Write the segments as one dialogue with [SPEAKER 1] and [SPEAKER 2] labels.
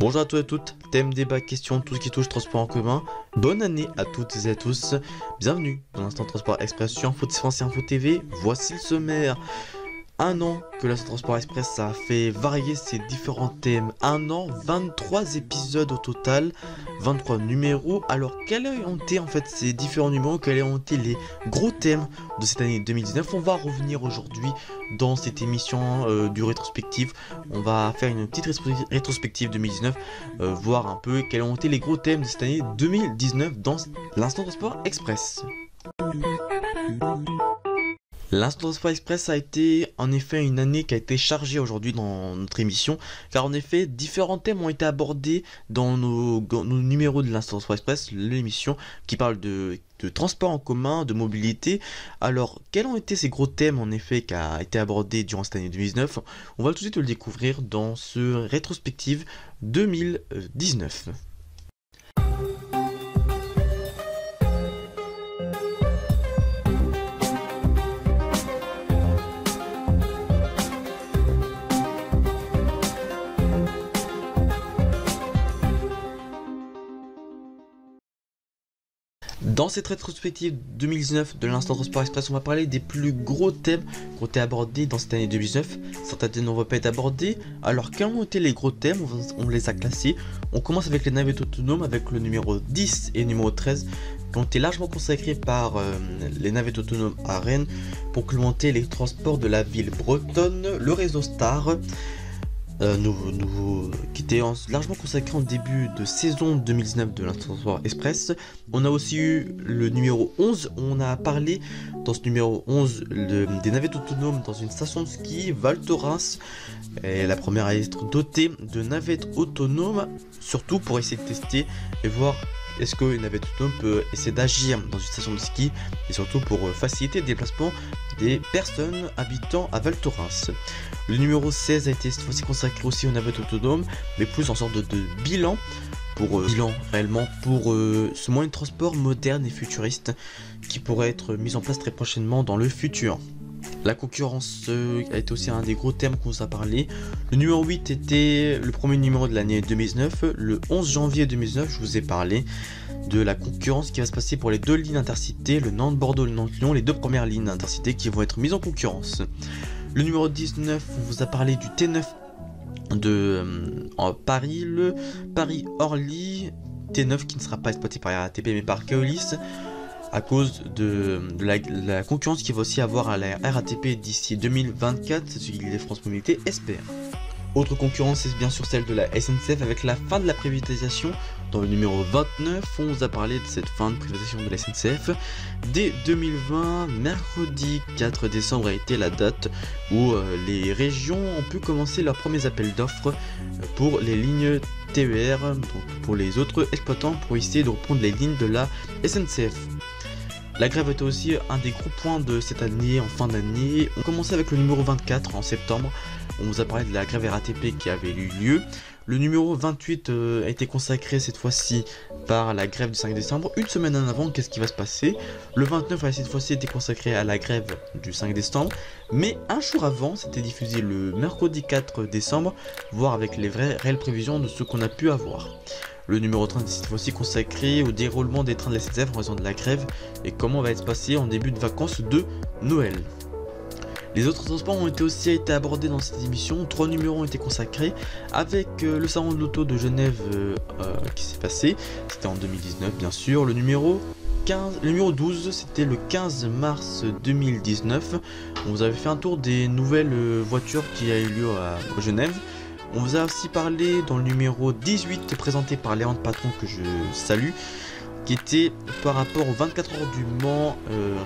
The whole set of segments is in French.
[SPEAKER 1] Bonjour à tous et à toutes, thème, débat, questions, tout ce qui touche transport en commun. Bonne année à toutes et à tous. Bienvenue dans l'Instant Transport Express sur Info France et Info TV. Voici le sommaire. Un an que l'Instant Transport Express a fait varier ses différents thèmes. Un an, 23 épisodes au total, 23 numéros. Alors quels ont été en fait ces différents numéros, quels ont été les gros thèmes de cette année 2019? On va revenir aujourd'hui dans cette émission du rétrospective. On va faire une petite rétrospective 2019, voir un peu quels ont été les gros thèmes de cette année 2019 dans l'Instant Transport Express. L'Instant Transport Express a été en effet une année qui a été chargée aujourd'hui dans notre émission, car en effet différents thèmes ont été abordés dans nos numéros de l'Instant Transport Express, l'émission qui parle de transport en commun, de mobilité. Alors quels ont été ces gros thèmes en effet qui a été abordé durant cette année 2019? On va tout de suite le découvrir dans ce rétrospective 2019. Dans cette rétrospective 2019 de l'Instant Transport Express, on va parler des plus gros thèmes qui ont été abordés dans cette année 2019. Certains thèmes n'ont pas été abordés. Alors, quels ont été les gros thèmes? On les a classés. On commence avec les navettes autonomes, avec le numéro 10 et le numéro 13, qui ont été largement consacrés par les navettes autonomes à Rennes pour complémenter les transports de la ville bretonne, le réseau Star. Qui était largement consacré en début de saison 2019 de l'Instant Transport Express. On a aussi eu le numéro 11, on a parlé dans ce numéro 11 des navettes autonomes dans une station de ski, Val Thorens. Et la première à être dotée de navettes autonomes, surtout pour essayer de tester et voir est-ce qu'une navette autonome peut essayer d'agir dans une station de ski, et surtout pour faciliter le déplacement des personnes habitant à Val Thorens. Le numéro 16 a été cette fois-ci consacré aussi aux navettes autonomes, mais plus en sorte de bilan, réellement pour ce moyen de transport moderne et futuriste qui pourrait être mis en place très prochainement dans le futur. La concurrence a été aussi un des gros thèmes qu'on vous a parlé. Le numéro 8 était le premier numéro de l'année 2019. Le 11 janvier 2019, je vous ai parlé de la concurrence qui va se passer pour les deux lignes intercités, le Nantes-Bordeaux et le Nantes-Lyon, les deux premières lignes intercités qui vont être mises en concurrence. Le numéro 19, on vous a parlé du T9 de Paris, le Paris-Orly, T9 qui ne sera pas exploité par la RATP mais par Keolis, à cause de la concurrence qu'il va aussi avoir à la RATP d'ici 2024, c'est ce que les France Mobilité espèrent. Autre concurrence, c'est bien sûr celle de la SNCF avec la fin de la privatisation. Dans le numéro 29, on vous a parlé de cette fin de privatisation de la SNCF. Dès 2020, mercredi 4 décembre a été la date où les régions ont pu commencer leurs premiers appels d'offres pour les lignes TER, donc pour les autres exploitants, pour essayer de reprendre les lignes de la SNCF. La grève était aussi un des gros points de cette année, en fin d'année. On commençait avec le numéro 24 en septembre. On vous a parlé de la grève RATP qui avait eu lieu. Le numéro 28 a été consacré cette fois-ci par la grève du 5 décembre. Une semaine en avant, qu'est-ce qui va se passer? Le 29 a cette fois-ci été consacré à la grève du 5 décembre. Mais un jour avant, c'était diffusé le mercredi 4 décembre, voire avec les réelles prévisions de ce qu'on a pu avoir. Le numéro 30 est cette fois-ci consacré au déroulement des trains de la SNCF en raison de la grève et comment va être passé en début de vacances de Noël. Les autres transports ont aussi été abordés dans cette émission. 3 numéros ont été consacrés avec le salon de l'auto de Genève qui s'est passé. C'était en 2019 bien sûr. Le numéro 12, c'était le 15 mars 2019. On vous avait fait un tour des nouvelles voitures qui a eu lieu à Genève. On vous a aussi parlé dans le numéro 18 présenté par Léon Patron que je salue, qui était par rapport aux 24 heures du Mans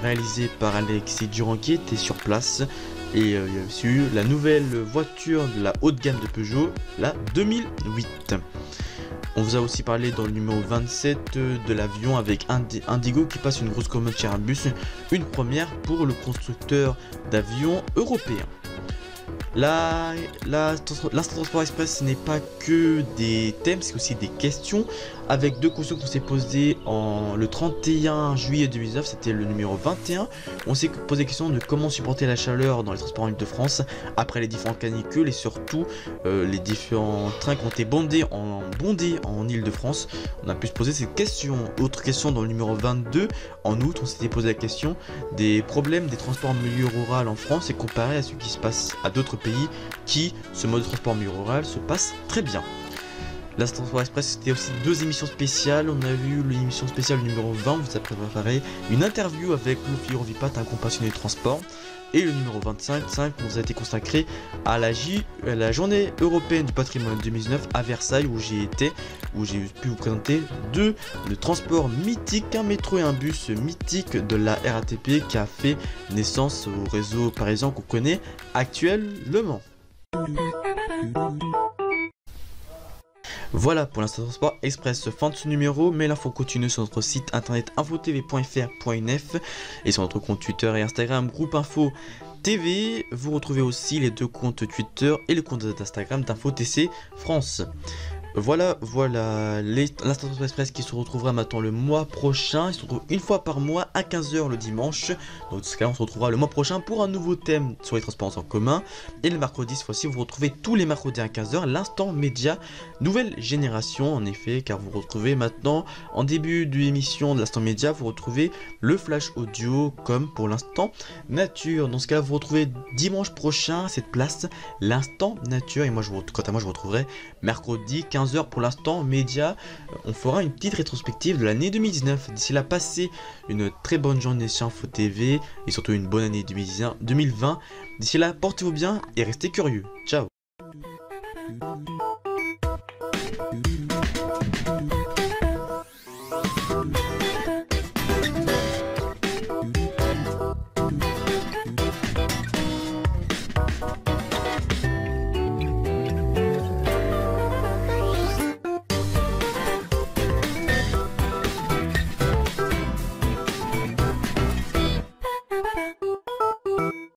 [SPEAKER 1] réalisé par Alexis Durand qui était sur place. Et il y a aussi eu la nouvelle voiture de la haute gamme de Peugeot, la 2008. On vous a aussi parlé dans le numéro 27 de l'avion avec Indigo qui passe une grosse commande chez Airbus, une première pour le constructeur d'avions européen. L'Instant Transport Express, ce n'est pas que des thèmes, c'est aussi des questions. avec deux questions qu'on s'est posées le 31 juillet 2019, c'était le numéro 21. On s'est posé la question de comment supporter la chaleur dans les transports en Île-de-France après les différentes canicules et surtout les différents trains qui ont été bondés en Île-de-France. On a pu se poser cette question. Autre question dans le numéro 22, en août, on s'était posé la question des problèmes des transports en milieu rural en France et comparé à ce qui se passe à d'autres pays qui, ce mode de transport en milieu rural, se passe très bien. L'Instant Express, c'était aussi deux émissions spéciales. On a vu l'émission spéciale numéro 20, vous avez préparé une interview avec Figaro Vipat, un compassionné de transport. Et le numéro 25 nous a été consacré à la journée européenne du patrimoine 2019 à Versailles où j'ai pu vous présenter deux transports mythiques, un métro et un bus mythique de la RATP qui a fait naissance au réseau parisien qu'on connaît actuellement. Voilà pour l'Instant Transport Express, fin de ce numéro, mais l'info continue sur notre site internet infotv.fr.unf et sur notre compte Twitter et Instagram groupe Info TV. Vous retrouvez aussi les deux comptes Twitter et le compte d'Instagram d'InfoTC France. Voilà l'Instant Transport Express qui se retrouvera maintenant le mois prochain. Il se retrouve une fois par mois à 15 h le dimanche. Donc dans ce cas, on se retrouvera le mois prochain pour un nouveau thème sur les transports en commun. Et le mercredi, cette fois-ci, vous retrouvez tous les mercredis à 15 h l'instant média nouvelle génération. En effet, car vous retrouvez maintenant, en début de l'émission de l'instant média, vous retrouvez le flash audio comme pour l'instant nature. Dans ce cas, vous retrouvez dimanche prochain cette place, l'instant nature. Et moi, quant à moi, je vous retrouverai mercredi 15 h pour l'instant média. On fera une petite rétrospective de l'année 2019. D'ici là, passez une très bonne journée sur Info TV et surtout une bonne année 2020. D'ici là, portez-vous bien et restez curieux. Ciao.